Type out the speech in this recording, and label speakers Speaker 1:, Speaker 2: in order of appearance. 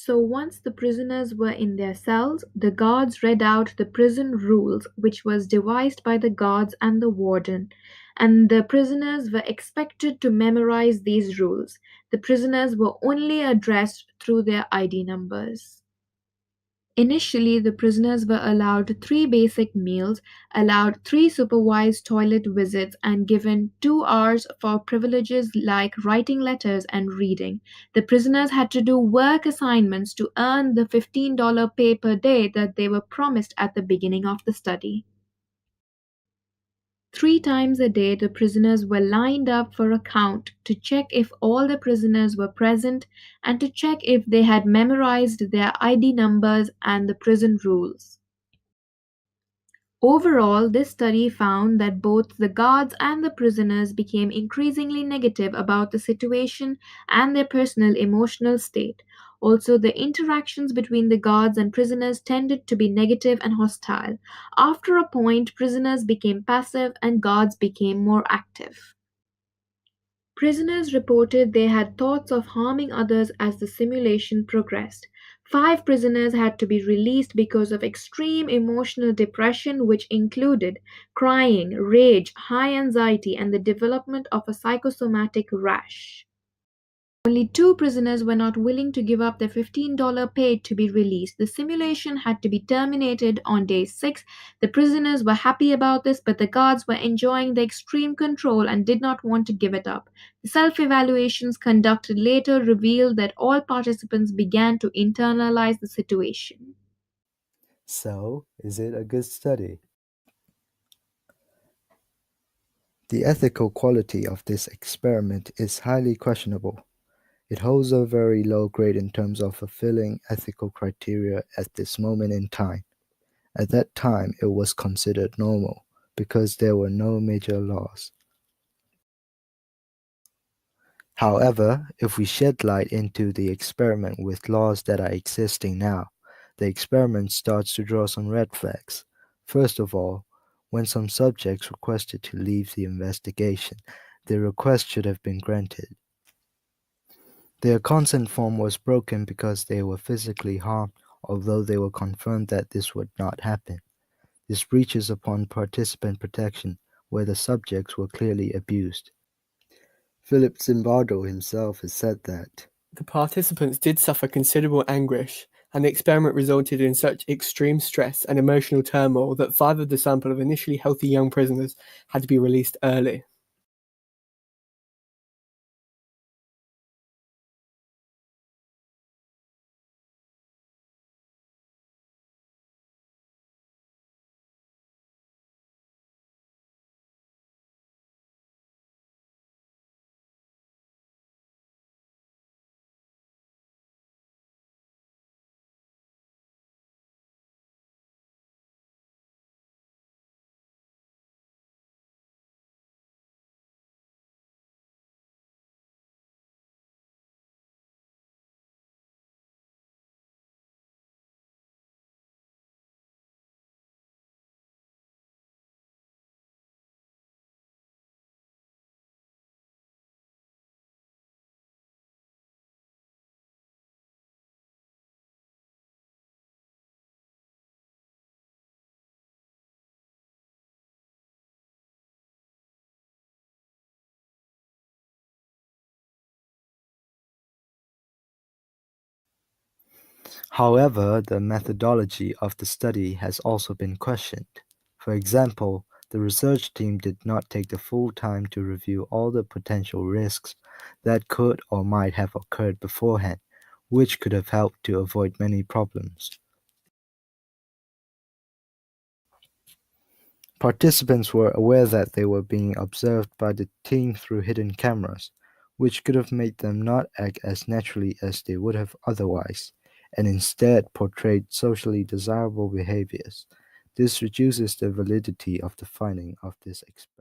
Speaker 1: So once the prisoners were in their cells, the guards read out the prison rules, which was devised by the guards and the warden, and the prisoners were expected to memorize these rules. The prisoners were only addressed through their ID numbers. Initially, the prisoners were allowed three basic meals, allowed three supervised toilet visits, and given 2 hours for privileges like writing letters and reading. The prisoners had to do work assignments to earn the $15 pay per day that they were promised at the beginning of the study. 3 times a day, the prisoners were lined up for a count to check if all the prisoners were present and to check if they had memorized their ID numbers and the prison rules. Overall, this study found that both the guards and the prisoners became increasingly negative about the situation and their personal emotional state. Also, the interactions between the guards and prisoners tended to be negative and hostile. After a point, prisoners became passive and guards became more active. Prisoners reported they had thoughts of harming others as the simulation progressed. 5 prisoners had to be released because of extreme emotional depression, which included crying, rage, high anxiety, and the development of a psychosomatic rash. Only 2 prisoners were not willing to give up their $15 pay to be released. The simulation had to be terminated on day 6. The prisoners were happy about this, but the guards were enjoying the extreme control and did not want to give it up. The self evaluations conducted later revealed that all participants began to internalize the situation.
Speaker 2: So, is it a good study? The ethical quality of this experiment is highly questionable. It holds a very low grade in terms of fulfilling ethical criteria at this moment in time. At that time, it was considered normal because there were no major laws. However, if we shed light into the experiment with laws that are existing now, the experiment starts to draw some red flags. First of all, when some subjects requested to leave the investigation, their request should have been granted. Their consent form was broken because they were physically harmed, although they were confirmed that this would not happen. This breaches upon participant protection, where the subjects were clearly abused. Philip Zimbardo himself has said that
Speaker 3: The participants did suffer considerable anguish, and the experiment resulted in such extreme stress and emotional turmoil that 5 of the sample of initially healthy young prisoners had to be released early.
Speaker 2: However, the methodology of the study has also been questioned. For example, the research team did not take the full time to review all the potential risks that could or might have occurred beforehand, which could have helped to avoid many problems. Participants were aware that they were being observed by the team through hidden cameras, which could have made them not act as naturally as they would have otherwise, and instead portrayed socially desirable behaviors. This reduces the validity of the finding of this experiment.